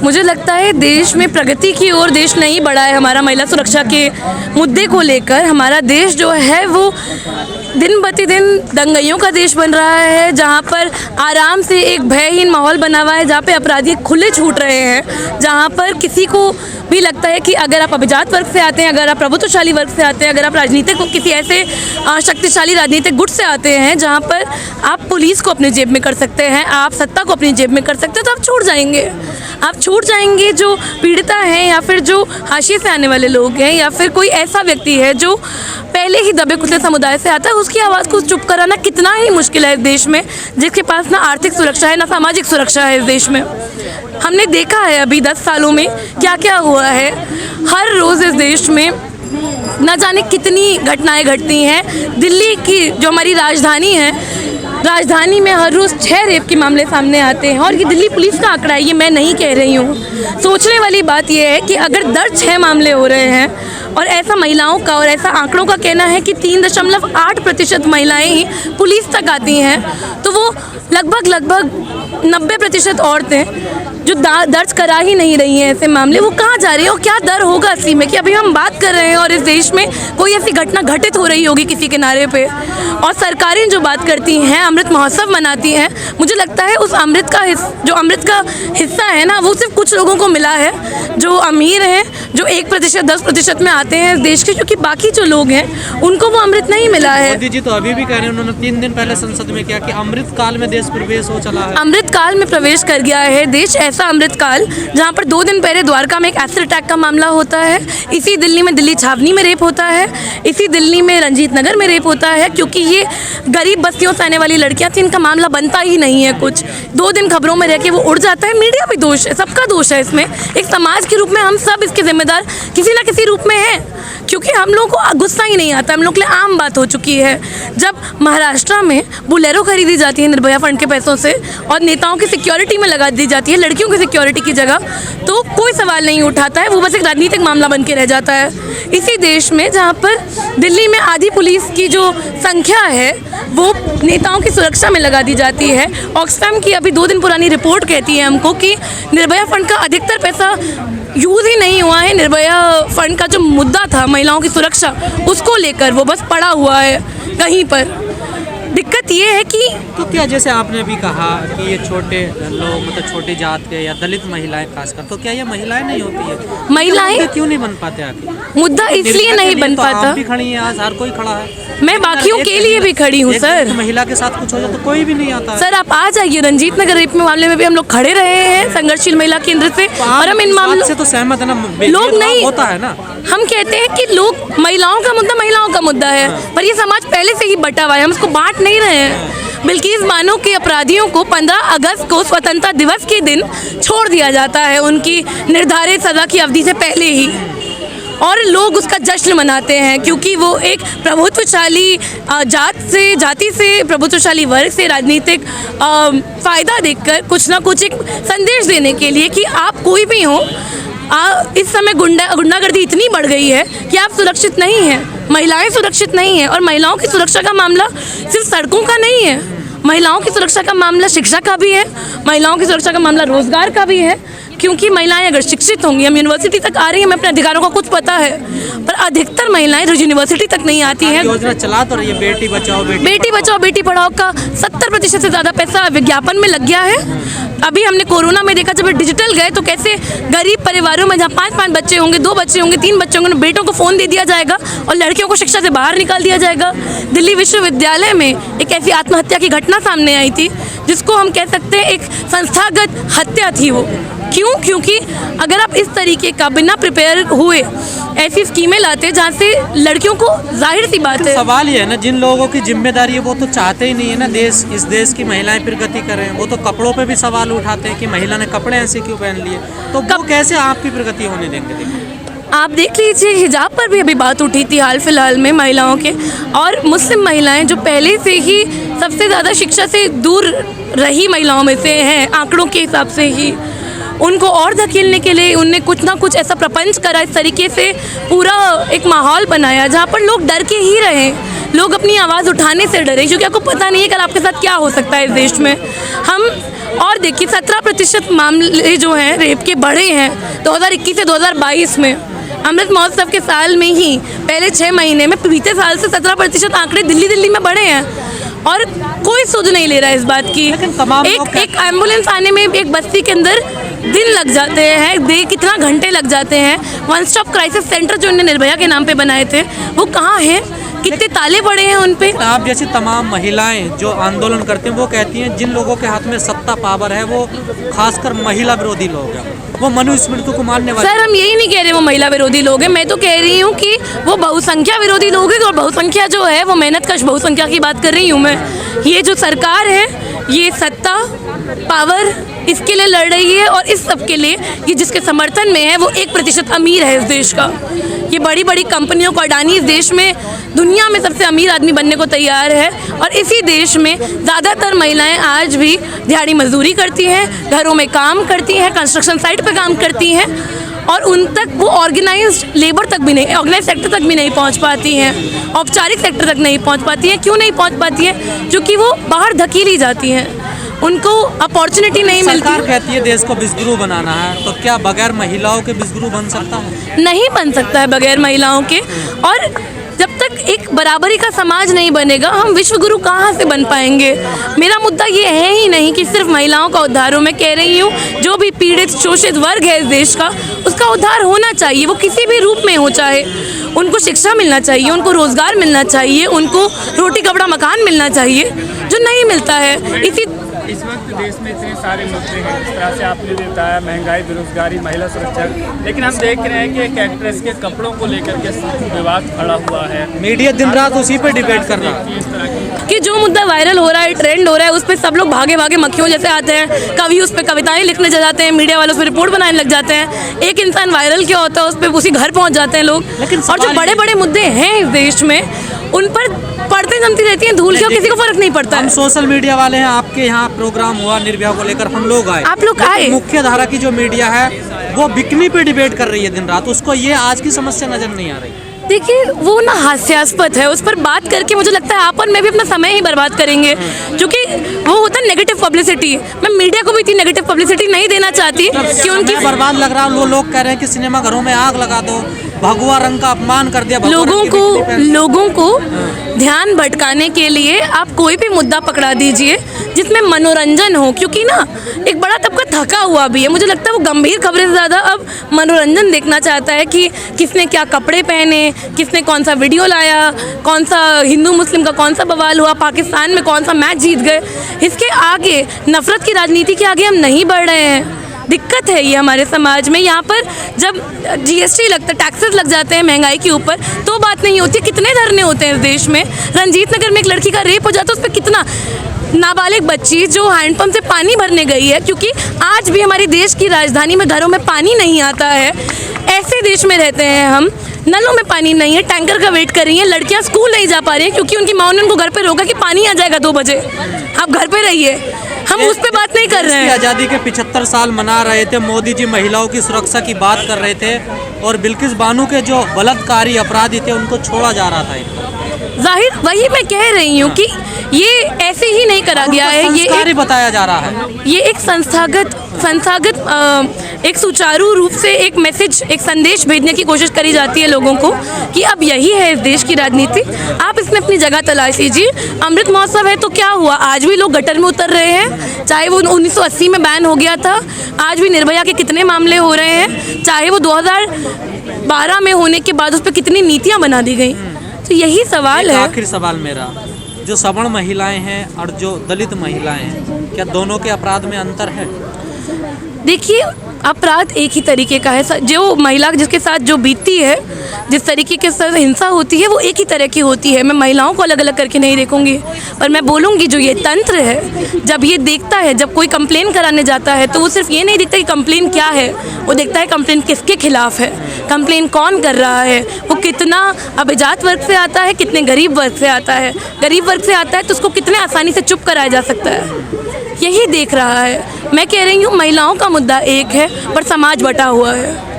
मुझे लगता है देश में प्रगति की ओर देश नहीं बढ़ा है। हमारा महिला सुरक्षा के मुद्दे को लेकर हमारा देश जो है वो दिन प्रतिदिन दंगाइयों का देश बन रहा है, जहाँ पर आराम से एक भयहीन माहौल बना हुआ है, जहाँ पे अपराधी खुले छूट रहे हैं, जहाँ पर किसी को भी लगता है कि अगर आप अभिजात वर्ग से आते हैं, अगर आप प्रभुत्वशाली वर्ग से आते हैं, अगर आप राजनीतिक किसी ऐसे शक्तिशाली राजनीतिक गुट से आते हैं जहाँ पर आप पुलिस को अपने जेब में कर सकते हैं, आप सत्ता को अपनी जेब में कर सकते हैं, तो आप छूट जाएंगे। आप छूट जाएंगे। जो पीड़िता हैं या फिर जो हाशिए से आने वाले लोग हैं या फिर कोई ऐसा व्यक्ति है जो पहले ही दबे कुचले समुदाय से आता है, उसकी आवाज़ को चुप कराना कितना ही मुश्किल है इस देश में, जिसके पास ना आर्थिक सुरक्षा है ना सामाजिक सुरक्षा है इस देश में। हमने देखा है अभी 10 सालों में क्या क्या हुआ है। हर रोज़ इस देश में न जाने कितनी घटनाएं घटती हैं। दिल्ली की जो हमारी राजधानी है, राजधानी में हर रोज़ 6 रेप के मामले सामने आते हैं और ये दिल्ली पुलिस का आंकड़ा है, ये मैं नहीं कह रही हूँ। सोचने वाली बात यह है कि अगर दर्ज 6 मामले हो रहे हैं और ऐसा महिलाओं का और ऐसा आंकड़ों का कहना है कि 3.8% महिलाएं ही पुलिस तक आती हैं, तो वो लगभग 90% औरतें जो दर्ज करा ही नहीं रही हैं ऐसे मामले, वो कहाँ जा रही हैं और क्या दर होगा असली में कि अभी हम बात कर रहे हैं और इस देश में कोई ऐसी घटना घटित हो रही होगी किसी किनारे पे। और सरकारें जो बात करती हैं, अमृत महोत्सव मनाती हैं, मुझे लगता है उस अमृत का हिस्सा है ना, वो सिर्फ कुछ लोगों को मिला है जो अमीर हैं, जो 1% 10% में आते हैं इस देश के, क्योंकि बाकी जो लोग हैं उनको वो अमृत नहीं मिला है। मोदी जी तो अभी भी कह रहे हैं, उन्होंने 3 दिन पहले संसद में किया कि अमृत काल में देश प्रवेश हो चला है। अमृत काल में प्रवेश कर गया है देश, ऐसा अमृत काल जहाँ पर 2 दिन पहले द्वारका में एक एसिड अटैक का मामला होता है, इसी दिल्ली में दिल्ली छावनी में रेप होता है, इसी दिल्ली में रंजीत नगर में रेप होता है, क्योंकि ये गरीब बस्तियों से आने वाली लड़कियां थी, इनका मामला बनता ही नहीं है कुछ। 2 दिन खबरों में रह के वो उड़ जाता है। मीडिया भी दोष है, सबका दोष है इसमें। एक समाज के रूप में हम सब इसके जिम्मेदार किसी ना किसी रूप में हैं, क्योंकि हम लोगों को गुस्सा ही नहीं आता, हम लोग के लिए आम बात हो चुकी है। जब महाराष्ट्र में बुलेरो खरीदी जाती है निर्भया फंड के पैसों से और नेताओं की सिक्योरिटी में लगा दी जाती है लड़कियों की सिक्योरिटी की जगह, तो कोई सवाल नहीं उठाता है, वो बस एक राजनीतिक मामला बन के रह जाता है। इसी देश में जहाँ पर दिल्ली में आधी पुलिस की जो संख्या है वो नेताओं की सुरक्षा में लगा दी जाती है। ऑक्सफैम की अभी 2 दिन पुरानी रिपोर्ट कहती है हमको कि निर्भया फंड का अधिकतर पैसा यूज़ ही नहीं हुआ है। निर्भया फंड का जो मुद्दा था महिलाओं की सुरक्षा, उसको लेकर वो बस पड़ा हुआ है कहीं पर। दिक्कत ये है कि तो क्या, जैसे आपने अभी कहा कि ये छोटे लोग मतलब छोटी जात के या दलित महिलाएं खासकर, तो क्या ये महिलाएं नहीं होती है? महिलाएं क्यों नहीं बन पाते आखिर? मुद्दा इसलिए नहीं बन पाता। आप भी खड़ी हैं आज, हर कोई खड़ा है। मैं बाकियों के लिए भी खड़ी हूँ सर। महिला के साथ कुछ हो जाए तो कोई भी नहीं आता सर। आप आ जाइए, रंजीत नगर रेप मामले में भी हम लोग खड़े रहे हैं संघर्षशील महिला केंद्र से, और हम इन मामलों से तो सहमत है ना, लोग नहीं होता है ना। हम कहते हैं कि लोग महिलाओं का मुद्दा है, पर ये समाज पहले से ही बटा हुआ है, हम उसको बांट नहीं रहे हैं। बिल्किस बानो के अपराधियों को 15 अगस्त को स्वतंत्रता दिवस के दिन छोड़ दिया जाता है उनकी निर्धारित सजा की अवधि से पहले ही, और लोग उसका जश्न मनाते हैं क्योंकि वो एक प्रभुत्वशाली जाति से प्रभुत्वशाली वर्ग से राजनीतिक फ़ायदा देखकर कुछ ना कुछ एक संदेश देने के लिए कि आप कोई भी हो, इस समय गुंडागर्दी इतनी बढ़ गई है कि आप सुरक्षित नहीं हैं, महिलाएं सुरक्षित नहीं हैं। और महिलाओं की सुरक्षा का मामला सिर्फ सड़कों का नहीं है, महिलाओं की सुरक्षा का मामला शिक्षा का भी है, महिलाओं की सुरक्षा का मामला रोजगार का भी है, क्योंकि महिलाएं अगर शिक्षित होंगी, हम यूनिवर्सिटी तक आ रही हैं, हमें अपने अधिकारों का कुछ पता है, पर अधिकतर महिलाएं यूनिवर्सिटी तक नहीं आती हैं। योजना चला तो रही है बेटी बचाओ बेटी पढ़ाओ का 70% से ज़्यादा पैसा विज्ञापन में लग गया है। अभी हमने कोरोना में देखा, जब डिजिटल गए तो कैसे गरीब परिवारों में जहाँ 5 बच्चे होंगे, 2 बच्चे होंगे, 3 बच्चे होंगे, बेटों को फ़ोन दे दिया जाएगा और लड़कियों को शिक्षा से बाहर निकाल दिया जाएगा। दिल्ली विश्वविद्यालय में एक ऐसी आत्महत्या की घटना सामने आई थी जिसको हम कह सकते हैं एक संस्थागत हत्या थी वो। क्यों? क्योंकि अगर आप इस तरीके का बिना प्रिपेयर हुए ऐसी स्कीमें लाते जहाँ से लड़कियों को, जाहिर सी बात है, सवाल ये है ना, जिन लोगों की जिम्मेदारी है वो तो चाहते ही नहीं है ना इस देश की महिलाएं प्रगति करें। वो तो कपड़ों पे भी सवाल उठाते हैं कि महिला ने कपड़े ऐसे क्यों पहन लिए, तो वो कैसे आपकी प्रगति होने देंगे? आप देख लीजिए, हिजाब पर भी अभी बात उठी थी हाल फिलहाल में महिलाओं के, और मुस्लिम महिलाएं जो पहले से ही सबसे ज़्यादा शिक्षा से दूर रही महिलाओं में से हैं आंकड़ों के हिसाब से ही, उनको और धकेलने के लिए उनने कुछ ना कुछ ऐसा प्रपंच करा, इस तरीके से पूरा एक माहौल बनाया जहाँ पर लोग डर के ही रहें। लोग अपनी आवाज़ उठाने से डरे, क्योंकि आपको पता नहीं है कल आपके साथ क्या हो सकता है इस देश में। हम और देखिए 17% मामले जो हैं रेप के बढ़े हैं 2021 से 2022 में। अमृत महोत्सव के साल में ही पहले 6 महीने में बीते साल से 17% आंकड़े दिल्ली में बढ़े हैं और कोई सुध नहीं ले रहा है इस बात की। एक एम्बुलेंस आने में एक बस्ती के अंदर दिन लग जाते हैं, कितना घंटे लग जाते हैं। वन स्टॉप क्राइसिस सेंटर जो उन्होंने निर्भया के नाम पे बनाए थे वो कहाँ हैं, कितने ताले पड़े हैं उन पे। आप जैसी तमाम महिलाएं जो आंदोलन करते हैं वो कहती हैं जिन लोगों के हाथ में सत्ता पावर है वो खासकर महिला विरोधी लोग हैं, वो मनुस्मृति को मानने वाले। सर हम यही नहीं कह रहे वो महिला विरोधी लोग हैं, मैं तो कह रही हूँ कि वो बहुसंख्या विरोधी लोग हैं। और बहुसंख्या जो है वो मेहनतकश बहुसंख्या की बात कर रही हूँ मैं। ये जो सरकार है ये सत्ता पावर इसके लिए लड़ रही है और इस सब के लिए ये जिसके समर्थन में है वो 1% अमीर है इस देश का। ये बड़ी बड़ी कंपनियों को अडानी इस देश में दुनिया में सबसे अमीर आदमी बनने को तैयार है और इसी देश में ज़्यादातर महिलाएं आज भी दिहाड़ी मजदूरी करती हैं, घरों में काम करती हैं, कंस्ट्रक्शन साइट पे काम करती हैं और उन तक वो ऑर्गेनाइज्ड लेबर तक भी नहीं, ऑर्गेनाइज सेक्टर तक भी नहीं पहुंच पाती हैं, औपचारिक सेक्टर तक नहीं पहुंच पाती हैं। क्यों नहीं पहुंच पाती हैं? क्योंकि वो बाहर धकेली जाती हैं, उनको अपॉर्चुनिटी नहीं मिलती। सरकार कहती है देश को विश्वगुरु बनाना है, तो क्या बगैर महिलाओं के विश्वगुरु बन सकता है? नहीं बन सकता है बगैर महिलाओं के। और जब तक एक बराबरी का समाज नहीं बनेगा हम विश्वगुरु कहाँ से बन पाएंगे। मेरा मुद्दा ये है ही नहीं कि सिर्फ महिलाओं का उद्धार हो, मैं कह रही हूँ जो भी पीड़ित शोषित वर्ग है इस देश का उसका उद्धार होना चाहिए, वो किसी भी रूप में हो। चाहे उनको शिक्षा मिलना चाहिए, उनको रोज़गार मिलना चाहिए, उनको रोटी कपड़ा मकान मिलना चाहिए जो नहीं मिलता है। इस वक्त देश में इतने सारे मुद्दे हैं, जिस तरह से आपने बताया महंगाई, बेरोजगारी, महिला सुरक्षा, लेकिन हम देख रहे हैं कि एक एक्ट्रेस के कपड़ों को लेकर के विवाद खड़ा हुआ है। मीडिया दिन रात उसी पे डिबेट कर रहा है इस तरह कि जो मुद्दा वायरल हो रहा है, ट्रेंड हो रहा है, उस पर सब लोग भागे भागे मक्खियों जैसे आते हैं। कभी उस पर कविताएं लिखने जा जाते हैं, मीडिया वाले उस पर रिपोर्ट बनाने लग जाते हैं। एक इंसान वायरल क्या होता है उस पर उसी घर पहुंच जाते हैं लोग। और जो बड़े बड़े मुद्दे हैं इस देश में उन पर पड़ते जमती रहती हैं धूल, क्यों किसी को फर्क नहीं पड़ता। हम सोशल मीडिया वाले हैं, आपके यहाँ प्रोग्राम हुआ निर्भया को लेकर, हम लोग आए, आप लोग आए। मुख्य धारा की जो मीडिया है वो बिकनी पे डिबेट कर रही है दिन रात, उसको ये आज की समस्या नजर नहीं आ रही। देखिए वो ना हास्यास्पद है, उस पर बात करके मुझे लगता है आप और मैं भी अपना समय ही बर्बाद करेंगे, क्योंकि वो होता है नेगेटिव पब्लिसिटी। मैं मीडिया को भी इतनी नेगेटिव पब्लिसिटी नहीं देना चाहती कि उनकी बर्बाद लग रहा है। वो लोग कह रहे हैं कि सिनेमा घरों में आग लगा दो, भगवा रंग का अपमान कर दिया। लोगों को ध्यान भटकाने के लिए आप कोई भी मुद्दा पकड़ा दीजिए जिसमें मनोरंजन हो, क्योंकि ना एक बड़ा तबका थका हुआ भी है। मुझे लगता है वो गंभीर खबरें से ज़्यादा अब मनोरंजन देखना चाहता है कि किसने क्या कपड़े पहने, किसने कौन सा वीडियो लाया, कौन सा हिंदू मुस्लिम का कौन सा बवाल हुआ, पाकिस्तान में कौन सा मैच जीत गए। इसके आगे नफरत की राजनीति के आगे हम नहीं बढ़ रहे हैं। दिक्कत है ये हमारे समाज में। यहाँ पर जब जीएसटी लगता है, टैक्सेस लग जाते हैं महंगाई के ऊपर, तो बात नहीं होती। कितने धरने होते हैं इस देश में। रंजीत नगर में एक लड़की का रेप हो जाता है, उस पर कितना नाबालिग बच्ची जो हैंडपंप से पानी भरने गई है, क्योंकि आज भी हमारी देश की राजधानी में घरों में पानी नहीं आता है। ऐसे देश में रहते हैं हम, नलों में पानी नहीं है, टैंकर का वेट कर रही हैं। लड़कियां स्कूल नहीं जा पा रही हैं क्योंकि उनकी माँ ने उनको घर पे रोका कि पानी आ जाएगा 2 बजे, आप घर पे रहिए। हम उस पर बात नहीं कर रहे हैं। आज़ादी के 75 साल मना रहे थे, मोदी जी महिलाओं की सुरक्षा की बात कर रहे थे और बिल्किस बानो के जो बलात्कारी अपराधी थे उनको छोड़ा जा रहा था। जाहिर वही मैं कह रही हूँ कि ये ऐसे ही नहीं करा गया है, ये बताया जा रहा है। ये एक संस्थागत एक सुचारू रूप से एक मैसेज, एक संदेश भेजने की कोशिश करी जाती है लोगों को कि अब यही है इस देश की राजनीति। आप इसमें अपनी जगह तलाश लीजिए। अमृत महोत्सव है तो क्या हुआ, आज भी लोग गटर में उतर रहे हैं। चाहे वो 1980 में बैन हो गया था, आज भी निर्भया के कितने मामले हो रहे हैं। चाहे वो 2012 में होने के बाद उस पर कितनी नीतियाँ बना दी गई। तो यही सवाल है। आखिरी सवाल मेरा, जो सवर्ण महिलाएं हैं और जो दलित महिलाएं हैं, क्या दोनों के अपराध में अंतर है? देखिए अपराध एक ही तरीके का है। जो महिला जिसके साथ जो बीतती है, जिस तरीके के साथ हिंसा होती है, वो एक ही तरह की होती है। मैं महिलाओं को अलग अलग करके नहीं देखूंगी, पर मैं बोलूँगी जो ये तंत्र है, जब ये देखता है, जब कोई कंप्लेन कराने जाता है तो वो सिर्फ ये नहीं देखता कि कंप्लेन क्या है, वो देखता है कंप्लेन किसके खिलाफ है, कंप्लेन कौन कर रहा है, वो कितना अभिजात वर्ग से आता है, कितने गरीब वर्ग से आता है। गरीब वर्ग से आता है तो उसको कितने आसानी से चुप कराया जा सकता है, यही देख रहा है। मैं कह रही हूँ महिलाओं का मुद्दा एक है पर समाज बटा हुआ है।